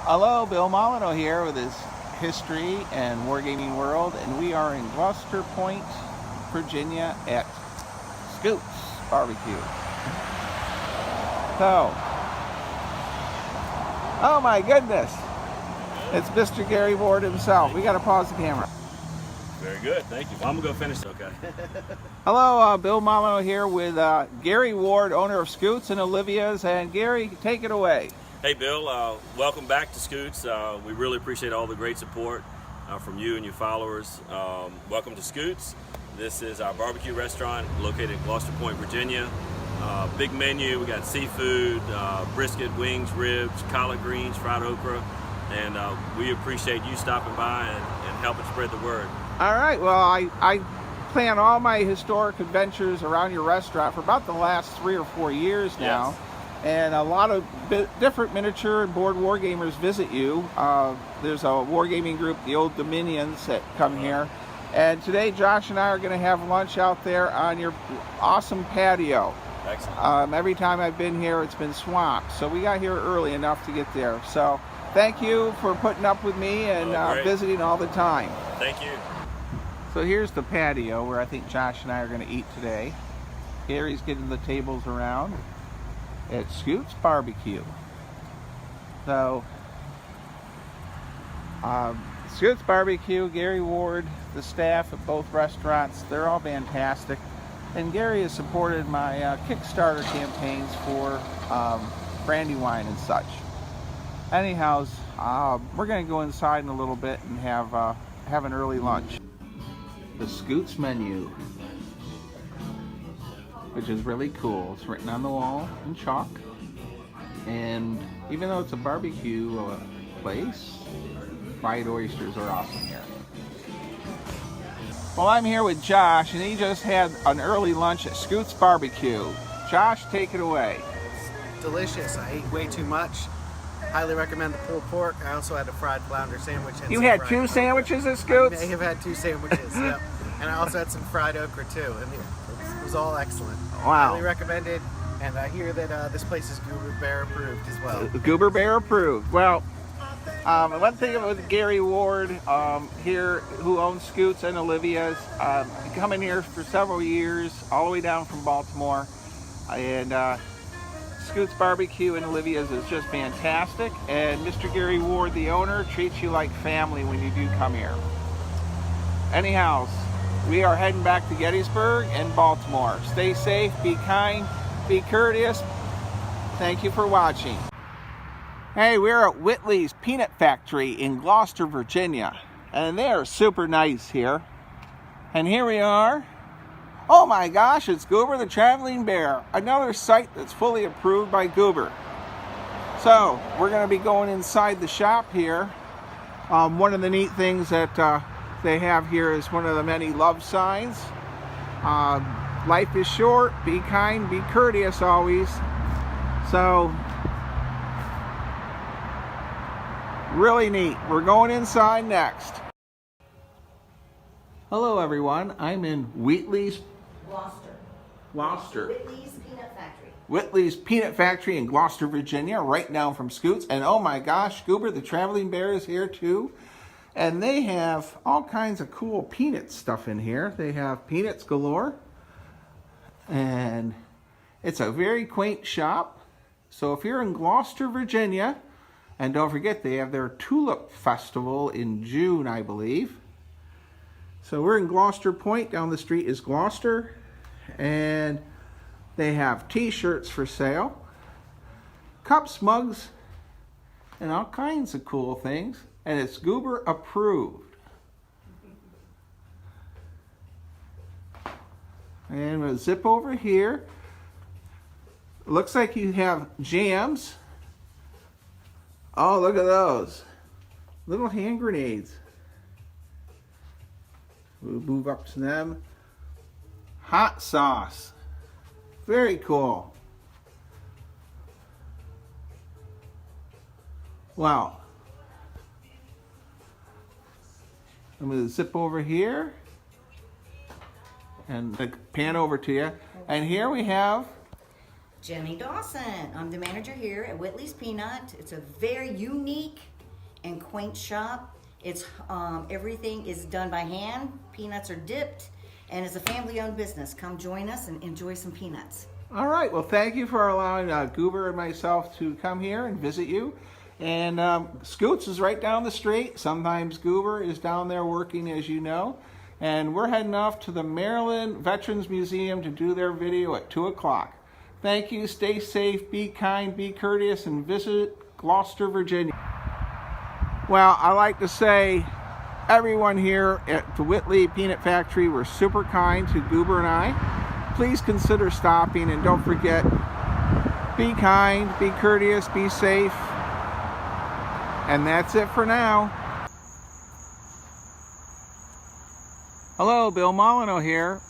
Hello, Bill Molyneux here with his History and Wargaming World, and we are in Gloucester Point, Virginia at Scoots BBQ. So, oh my goodness, it's Mr. Gary Ward himself. We got to pause the camera. Very good, thank you. Well, I'm gonna go finish. Okay. Hello, Bill Molyneux here with Gary Ward, owner of Scoots and Olivia's, and Gary, take it away. Hey Bill, welcome back to Scoots. We really appreciate all the great support from you and your followers. Welcome to Scoots. This is our barbecue restaurant located in Gloucester Point, Virginia. Big menu, we got seafood, brisket, wings, ribs, collard greens, fried okra, and we appreciate you stopping by and helping spread the word. All right, well, I plan all my historic adventures around your restaurant for about the last 3 or 4 years now. Yes. And a lot of different miniature and board wargamers visit you. There's a wargaming group, the Old Dominions, that come here. And today Josh and I are going to have lunch out there on your awesome patio. Excellent. Every time I've been here, it's been swamped. So we got here early enough to get there. So thank you for putting up with me and visiting all the time. Thank you. So here's the patio where I think Josh and I are going to eat today. Gary's getting the tables around at Scoots BBQ. So, Scoots BBQ, Gary Ward, the staff at both restaurants, they're all fantastic. And Gary has supported my Kickstarter campaigns for Brandywine and such. Anyhow, we're going to go inside in a little bit and have an early lunch. The Scoots menu, which is really cool. It's written on the wall in chalk, and even though it's a barbecue place, fried oysters are awesome here. Well, I'm here with Josh, and he just had an early lunch at Scoots BBQ. Josh, take it away. Delicious. I ate way too much. Highly recommend the pulled pork. I also had a fried flounder sandwich. And you had two sandwiches at Scoots? I may have had 2 sandwiches, yeah. And I also had some fried okra too. And it was all excellent. Wow. Highly recommended. And I hear that this place is Goober Bear approved as well. Goober Bear approved. Well, one thing with Gary Ward here, who owns Scoots and Olivia's, coming here for several years, all the way down from Baltimore, and Scoots BBQ and Olivia's is just fantastic. And Mr. Gary Ward, the owner, treats you like family when you do come here. Anyhow, we are heading back to Gettysburg and Baltimore. Stay safe, be kind, be courteous. Thank you for watching. Hey, we're at Whitley's Peanut Factory in Gloucester, Virginia. And they are super nice here. And here we are. Oh my gosh, it's Goober the Traveling Bear. Another site that's fully approved by Goober. So, we're going to be going inside the shop here. One of the neat things that they have here is one of the many love signs. Life is short, be kind, be courteous always. So, really neat. We're going inside next. Hello everyone, I'm in Whitley's Gloucester. Whitley's Peanut Factory. Whitley's Peanut Factory in Gloucester, Virginia, right down from Scoots. And oh my gosh, Goober the Traveling Bear is here too. And they have all kinds of cool peanut stuff in here. They have peanuts galore. And it's a very quaint shop. So if you're in Gloucester, Virginia, and don't forget they have their Tulip Festival in June, I believe. So we're in Gloucester Point. Down the street is Gloucester. And they have t-shirts for sale, cups, mugs, and all kinds of cool things. And it's Goober approved. And we'll zip over here. Looks like you have jams. Oh, look at those. Little hand grenades. We'll move up to them. Hot sauce. Very cool. Wow. I'm going to zip over here and pan over to you. And here we have Jenny Dawson. I'm the manager here at Whitley's Peanut. It's a very unique and quaint shop. It's everything is done by hand. Peanuts are dipped, and it's a family-owned business. Come join us and enjoy some peanuts. All right, well, thank you for allowing Goober and myself to come here and visit you. And Scoots is right down the street. Sometimes Goober is down there working, as you know. And we're heading off to the Maryland Veterans Museum to do their video at 2 o'clock. Thank you, stay safe, be kind, be courteous, and visit Gloucester, Virginia. Well, I like to say everyone here at the Whitley Peanut Factory were super kind to Goober and I. Please consider stopping, and don't forget, be kind, be courteous, be safe. And that's it for now. Hello, Bill Molyneux here.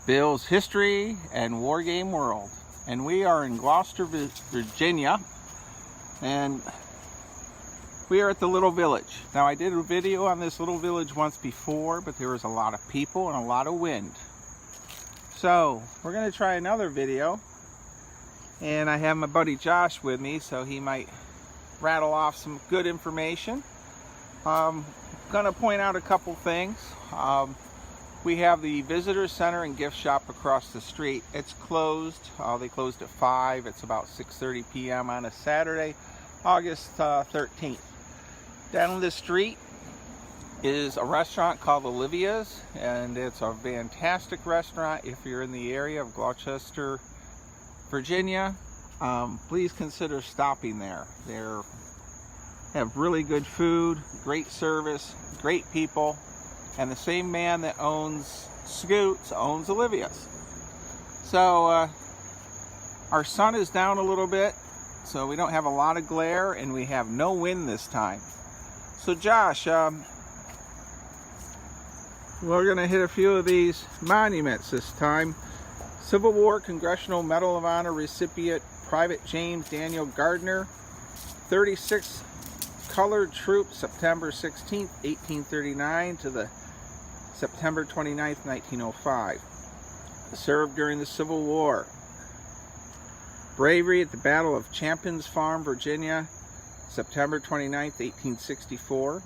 Bill's History and War Game World. And we are in Gloucester, Virginia. And we are at the little village. Now, I did a video on this little village once before, but there was a lot of people and a lot of wind. So, we're going to try another video. And I have my buddy Josh with me, so he might rattle off some good information. I'm going to point out a couple things. We have the visitor center and gift shop across the street. It's closed. They closed at 5. It's about 6:30 p.m. on a Saturday, August 13th. Down the street is a restaurant called Olivia's, and it's a fantastic restaurant. If you're in the area of Gloucester, Virginia, please consider stopping there. They have really good food, great service, great people. And the same man that owns Scoots owns Olivia's. So our sun is down a little bit, so we don't have a lot of glare, and we have no wind this time. So Josh, we're going to hit a few of these monuments this time. Civil War Congressional Medal of Honor recipient Private James Daniel Gardner, 36th Colored Troop, September 16th, 1839 to the September 29th, 1905. Served during the Civil War. Bravery at the Battle of Champions Farm, Virginia, September 29th, 1864.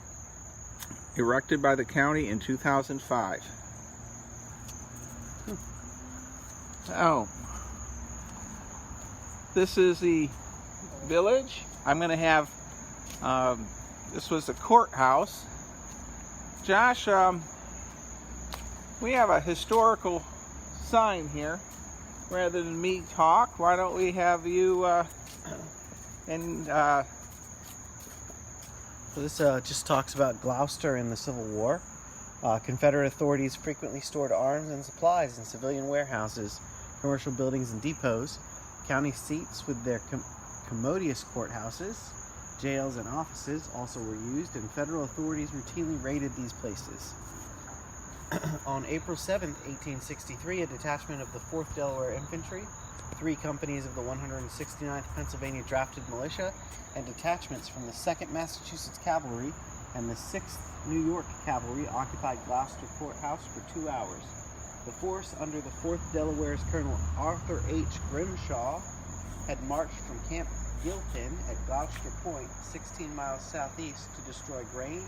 Erected by the county in 2005. Oh, this is the village. I'm going to have, this was the courthouse. Josh, we have a historical sign here. Rather than me talk, why don't we have you So this just talks about Gloucester in the Civil War. Confederate authorities frequently stored arms and supplies in civilian warehouses, commercial buildings, and depots. County seats with their commodious courthouses, jails, and offices also were used, and federal authorities routinely raided these places. On April 7, 1863, a detachment of the 4th Delaware Infantry, 3 companies of the 169th Pennsylvania Drafted Militia, and detachments from the 2nd Massachusetts Cavalry and the 6th New York Cavalry occupied Gloucester Courthouse for 2 hours. The force under the 4th Delaware's Colonel Arthur H. Grimshaw had marched from Camp Gilpin at Gloucester Point, 16 miles southeast, to destroy grain,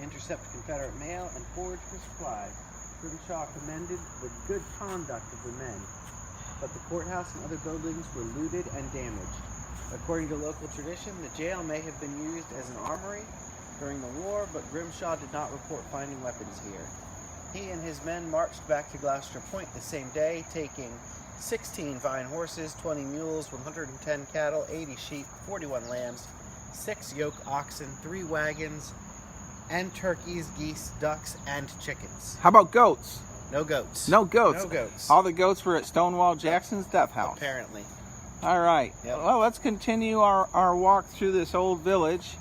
intercept Confederate mail, and forage for supplies. Grimshaw commended the good conduct of the men, but the courthouse and other buildings were looted and damaged. According to local tradition, the jail may have been used as an armory during the war, but Grimshaw did not report finding weapons here. He and his men marched back to Gloucester Point the same day, taking 16 fine horses, 20 mules, 110 cattle, 80 sheep, 41 lambs, 6 yoke oxen, 3 wagons, and turkeys, geese, ducks, and chickens. How about goats? No goats. No goats. No goats. All the goats were at Stonewall Jackson's death house. Apparently. All right. Yep. Well, let's continue our walk through this old village.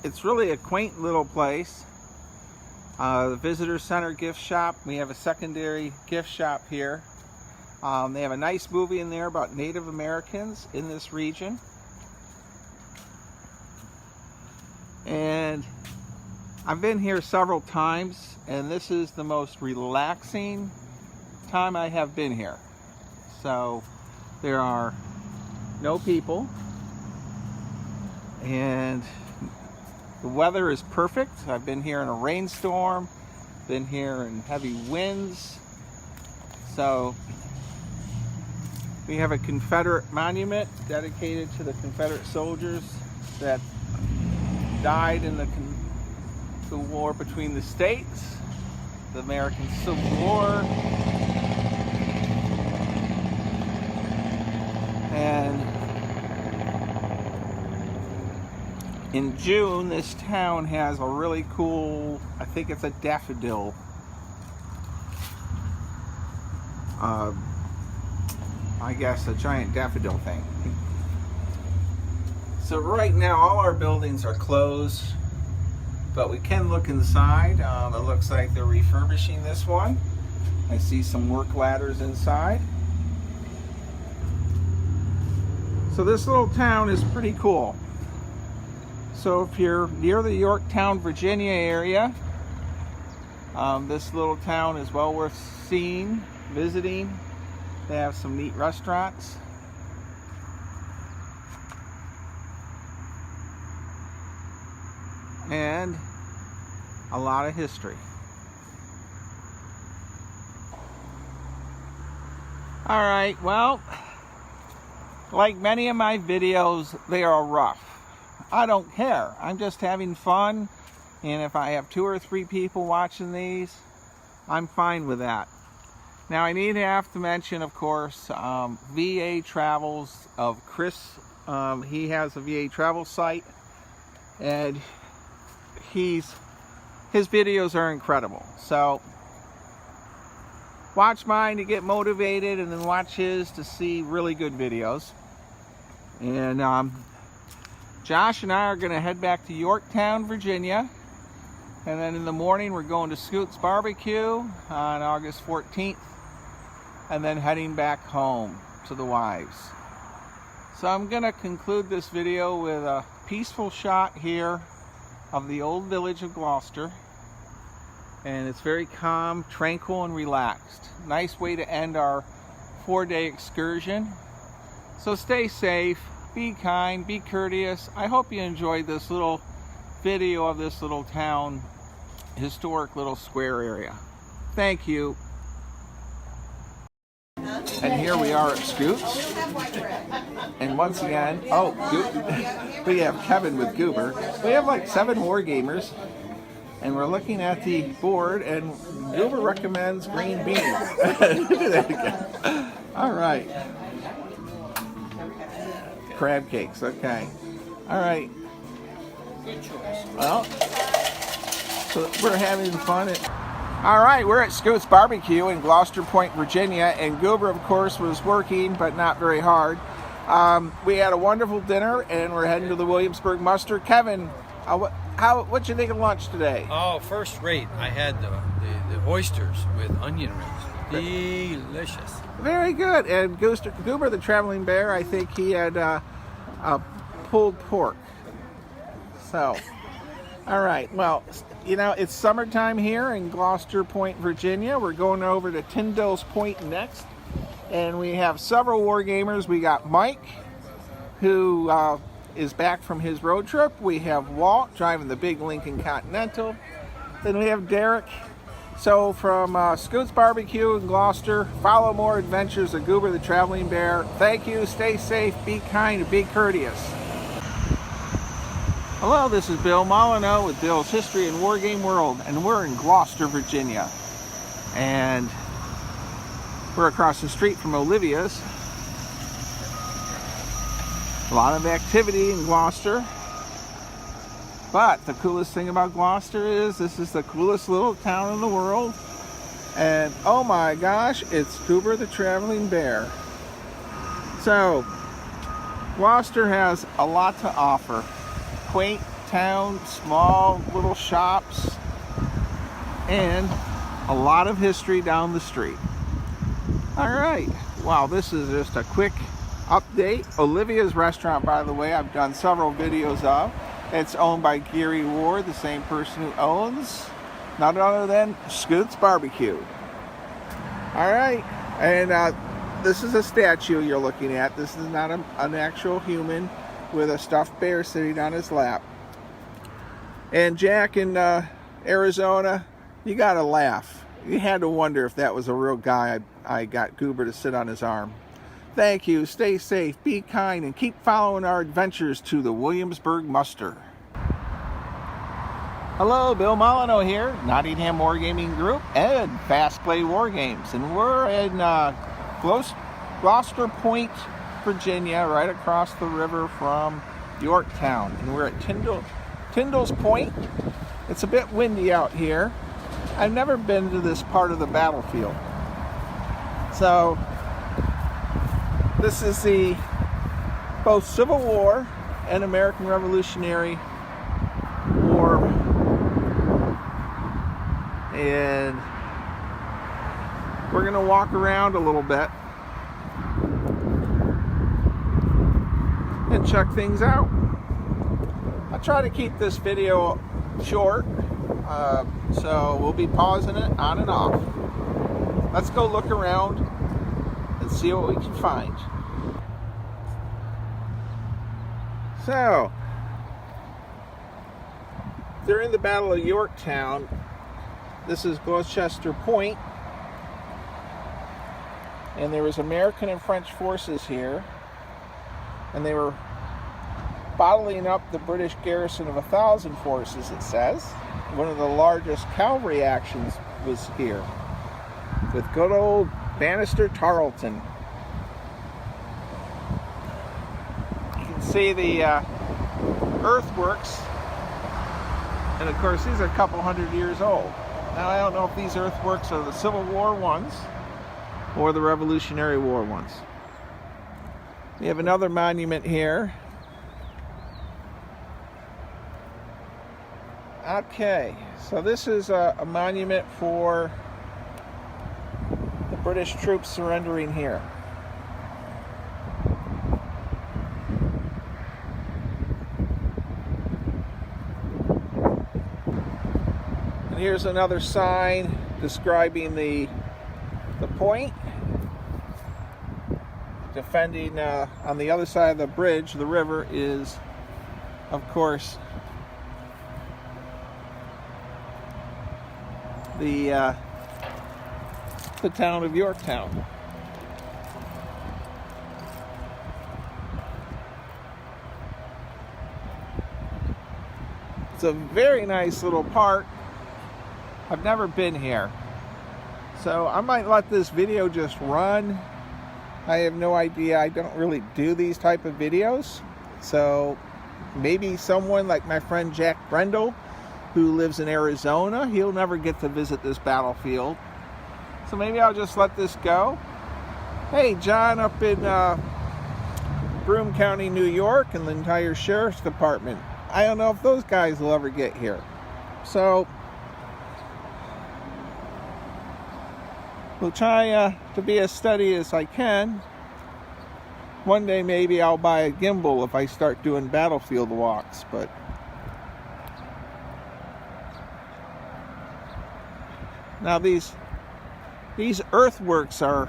It's really a quaint little place. The visitor center gift shop. We have a secondary gift shop here. They have a nice movie in there about Native Americans in this region. And I've been here several times, and this is the most relaxing time I have been here. So There are no people, and the weather is perfect. I've been here in a rainstorm, been here in heavy winds. So we have a Confederate monument dedicated to the Confederate soldiers that died in the war between the states, the American Civil War. And in June, this town has a really cool, I think it's a daffodil. I guess a giant daffodil thing. So right now all our buildings are closed, but we can look inside. It looks like they're refurbishing this one. I see some work ladders inside. So this little town is pretty cool. So if you're near the Yorktown, Virginia area, this little town is well worth seeing, visiting. They have some neat restaurants. And a lot of history. All right, well, like many of my videos, they are rough. I don't care. I'm just having fun. And if I have 2 or 3 people watching these, I'm fine with that. Now I have to mention, of course, VA Travels of Chris. He has a VA travel site, and his videos are incredible. So watch mine to get motivated, and then watch his to see really good videos. And Josh and I are going to head back to Yorktown, Virginia. And then in the morning we're going to Scoots BBQ on August 14th. And then heading back home to the wives. So I'm going to conclude this video with a peaceful shot here of the old village of Gloucester. And it's very calm, tranquil, and relaxed. Nice way to end our 4-day excursion. So stay safe, be kind, be courteous. I hope you enjoyed this little video of this little town, historic little square area. Thank you. And here we are at Scoots. And once again, we have Kevin with Goober. We have like 7 war gamers. And we're looking at the board, and Goober recommends green beans. Do that again. All right. Crab cakes, okay. All right. Good choice. Well, so we're having fun. All right, we're at Scoots BBQ in Gloucester Point, Virginia, and Goober, of course, was working, but not very hard. We had a wonderful dinner, and we're heading to the Williamsburg Muster. Kevin, what'd you think of lunch today? Oh, first rate. I had the oysters with onion rings. Delicious. Very good. And Goober, the traveling bear, I think he had pulled pork. So, all right. Well, you know, it's summertime here in Gloucester Point, Virginia. We're going over to Tyndall's Point next. And we have several war gamers. We got Mike, who is back from his road trip. We have Walt driving the big Lincoln Continental. Then we have Derek. So from Scoots BBQ in Gloucester, follow more adventures of Goober the Traveling Bear. Thank you, stay safe, be kind, and be courteous. Hello, this is Bill Molyneux with Bill's History and War Game World, and we're in Gloucester, Virginia. And we're across the street from Olivia's. A lot of activity in Gloucester. But the coolest thing about Gloucester is this is the coolest little town in the world. And oh my gosh, it's Goober the Traveling Bear. So, Gloucester has a lot to offer. Quaint town, small little shops, and a lot of history down the street. All right, wow, this is just a quick update. Olivia's restaurant, by the way, I've done several videos of. It's owned by Gary Ward, the same person who owns none other than Scoots BBQ. All right, and this is a statue you're looking at. This is not an actual human with a stuffed bear sitting on his lap. And Jack in Arizona, you gotta laugh. You had to wonder if that was a real guy I got Goober to sit on his arm. Thank you, stay safe, be kind, and keep following our adventures to the Williamsburg Muster. Hello, Bill Molyneux here, Nottingham Wargaming Group and Fast Play War Games. And we're in Gloucester Point, Virginia, right across the river from Yorktown. And we're at Tyndall's Point. It's a bit windy out here. I've never been to this part of the battlefield. So, this is the both Civil War and American Revolutionary War. And we're gonna walk around a little bit and check things out. I'll try to keep this video short, so we'll be pausing it on and off. Let's go look around and see what we can find. So, during the Battle of Yorktown, this is Gloucester Point, and there was American and French forces here, and they were bottling up the British garrison of 1,000 forces, it says. One of the largest cavalry actions was here, with good old Bannister Tarleton. You can see the earthworks, and of course these are a couple hundred years old. Now I don't know if these earthworks are the Civil War ones or the Revolutionary War ones. We have another monument here. Okay, so this is a monument for the British troops surrendering here. And here's another sign describing the point. Defending on the other side of the bridge, the river, is, of course, the town of Yorktown. It's a very nice little park. I've never been here, so I might let this video just run. I have no idea. I don't really do these type of videos, so maybe someone like my friend Jack Brendel, who lives in Arizona, he'll never get to visit this battlefield, so maybe I'll just let this go. Hey, John up in Broome County, New York, and the entire sheriff's department, I don't know if those guys will ever get here, so we'll try to be as steady as I can. One day maybe I'll buy a gimbal if I start doing battlefield walks, but now these earthworks are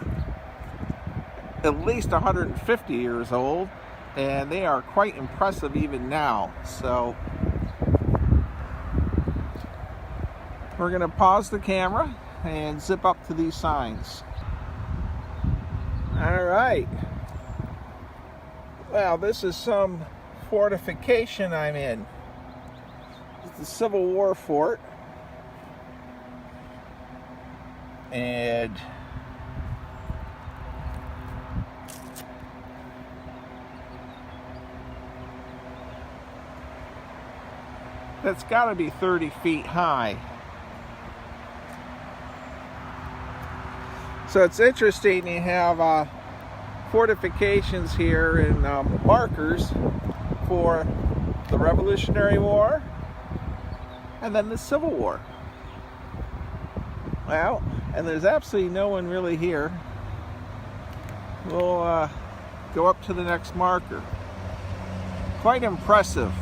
at least 150 years old, and they are quite impressive even now. So we're going to pause the camera and zip up to these signs. All right. Well, this is some fortification I'm in. It's the Civil War fort. And that's got to be 30 feet high. So it's interesting, you have fortifications here and markers for the Revolutionary War and then the Civil War. Well, and there's absolutely no one really here. We'll go up to the next marker. Quite impressive.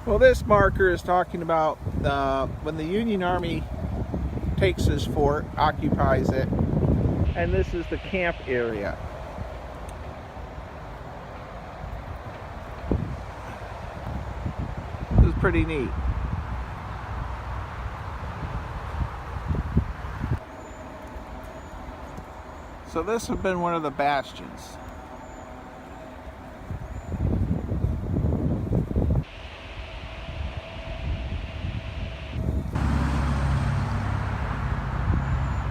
Well, this marker is talking about when the Union Army takes this fort, occupies it, and this is the camp area. This is pretty neat. So this has been one of the bastions.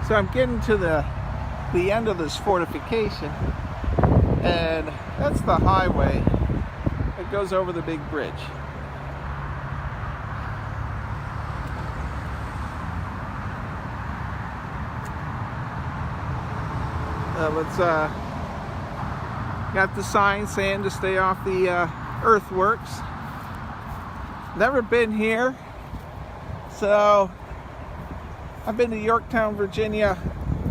So I'm getting to the end of this fortification, and that's the highway that goes over the big bridge. Got the sign saying to stay off the earthworks. Never been here, so I've been to Yorktown, Virginia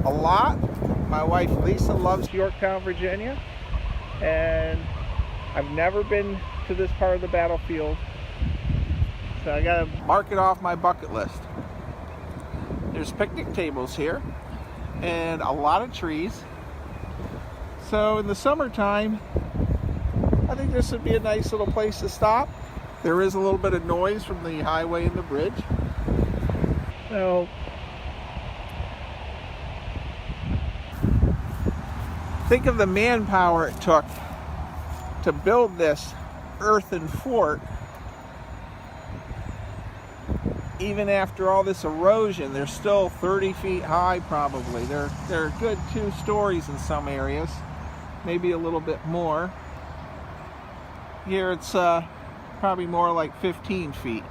a lot. My wife Lisa loves Yorktown, Virginia, and I've never been to this part of the battlefield, so I gotta mark it off my bucket list. There's picnic tables here and a lot of trees. So in the summertime, I think this would be a nice little place to stop. There is a little bit of noise from the highway and the bridge. So think of the manpower it took to build this earthen fort. Even after all this erosion, they're still 30 feet high probably. They're a good 2 stories in some areas, maybe a little bit more. Here it's probably more like 15 feet.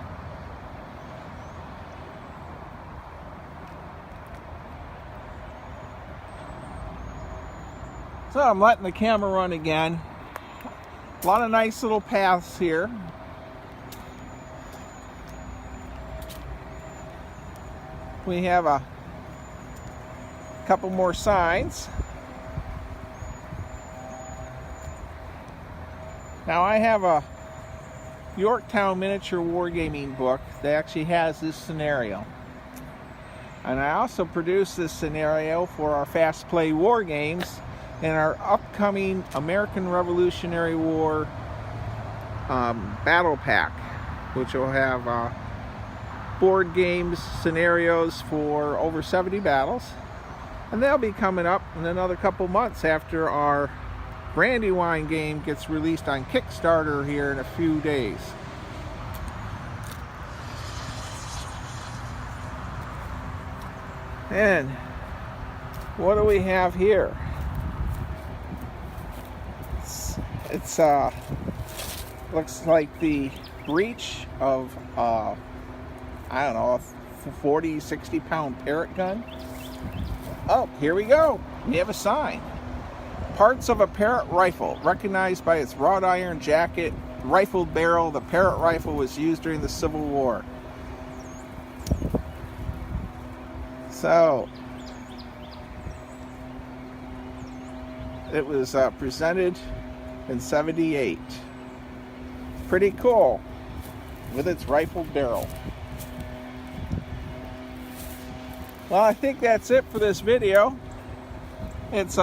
So I'm letting the camera run again. A lot of nice little paths here. We have a couple more signs. Now I have a Yorktown miniature wargaming book that actually has this scenario. And I also produced this scenario for our Fast Play War Games in our upcoming American Revolutionary War battle pack, which will have board games, scenarios for over 70 battles. And they'll be coming up in another couple months after our Brandywine game gets released on Kickstarter here in a few days. And what do we have here? It's looks like the breech of I don't know, a 40, 60 pound Parrott gun. Oh, here we go. We have a sign. Parts of a Parrott rifle, recognized by its wrought iron jacket, rifled barrel. The Parrott rifle was used during the Civil War. So, it was presented in '78. Pretty cool, with its rifled barrel. Well, I think that's it for this video. It's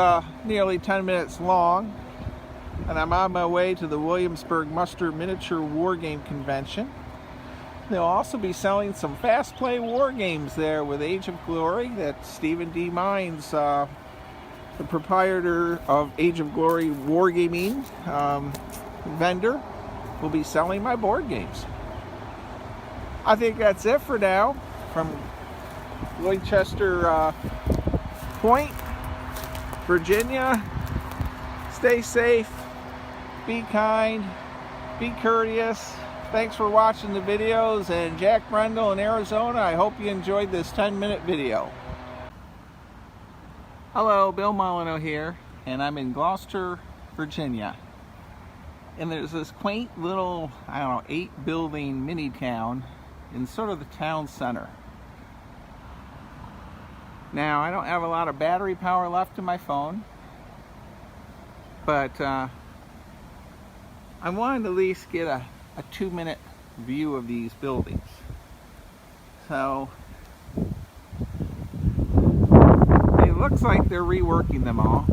nearly 10 minutes long, and I'm on my way to the Williamsburg Muster Miniature Wargame Convention. They'll also be selling some Fast Play War Games there with Age of Glory that Stephen D. Mines, the proprietor of Age of Glory Wargaming vendor, will be selling my board games. I think that's it for now from Winchester Point, Virginia. Stay safe, be kind, be courteous. Thanks for watching the videos, and Jack Brendel in Arizona, I hope you enjoyed this 10-minute video. Hello, Bill Molyneux here, and I'm in Gloucester, Virginia. And there's this quaint little, I don't know, 8-building mini town in sort of the town center. Now, I don't have a lot of battery power left in my phone, but I wanted to at least get a 2-minute view of these buildings. So looks like they're reworking them all.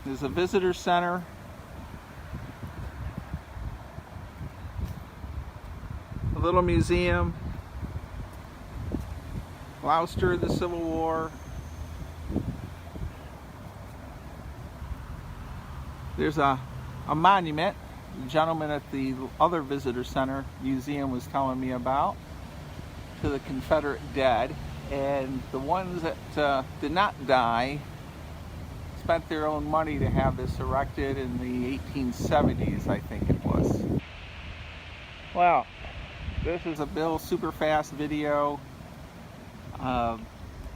There's a visitor center. A little museum. Gloucester, the Civil War. There's a monument the gentleman at the other visitor center museum was telling me about, to the Confederate dead, and the ones that did not die spent their own money to have this erected in the 1870s, I think it was. Well, this is a Bill super fast video.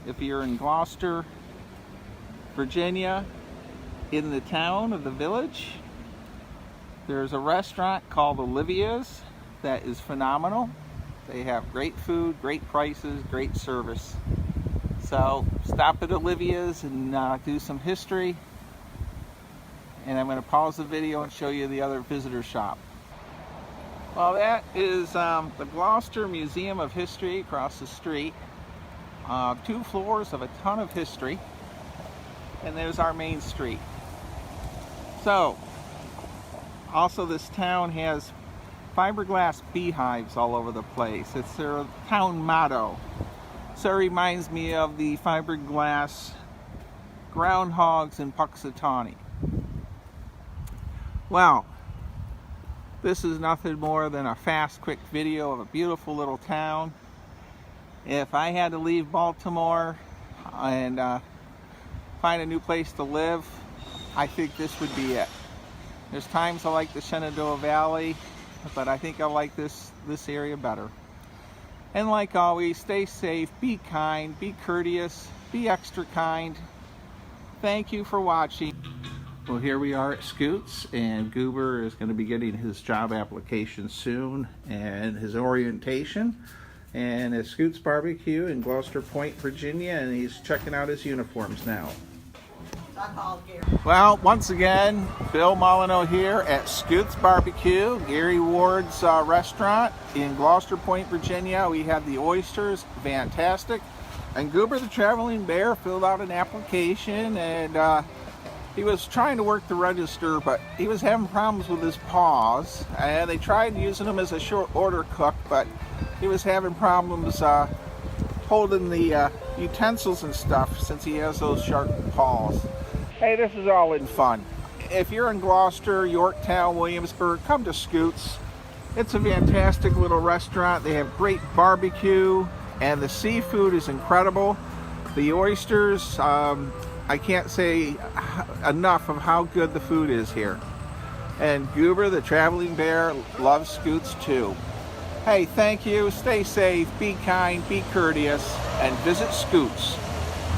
If you're in Gloucester, Virginia, in the town of the village, there's a restaurant called Olivia's that is phenomenal. They have great food, great prices, great service. So stop at Olivia's and do some history. And I'm going to pause the video and show you the other visitor shop. Well, that is the Gloucester Museum of History across the street. 2 floors of a ton of history. And there's our main street. So, also this town has fiberglass beehives all over the place. It's their town motto. So it reminds me of the fiberglass groundhogs in Puxatawny. Well, this is nothing more than a fast, quick video of a beautiful little town. If I had to leave Baltimore and find a new place to live, I think this would be it. There's times I like the Shenandoah Valley, but I think I like this area better. And like always, stay safe, be kind, be courteous, be extra kind. Thank you for watching. Well, here we are at Scoots, and Goober is going to be getting his job application soon and his orientation. And at Scoots BBQ in Gloucester Point, Virginia, and he's checking out his uniforms now. Well, once again, Bill Molyneux here at Scoots BBQ, Gary Ward's restaurant in Gloucester Point, Virginia. We have the oysters, fantastic. And Goober the Traveling Bear filled out an application, and he was trying to work the register, but he was having problems with his paws. And they tried using him as a short order cook, but he was having problems holding the utensils and stuff since he has those sharp paws. Hey, this is all in fun. If you're in Gloucester, Yorktown, Williamsburg, come to Scoots. It's a fantastic little restaurant. They have great barbecue, and the seafood is incredible. The oysters, I can't say enough of how good the food is here. And Goober, the Traveling Bear, loves Scoots too. Hey, thank you. Stay safe, be kind, be courteous, and visit Scoots.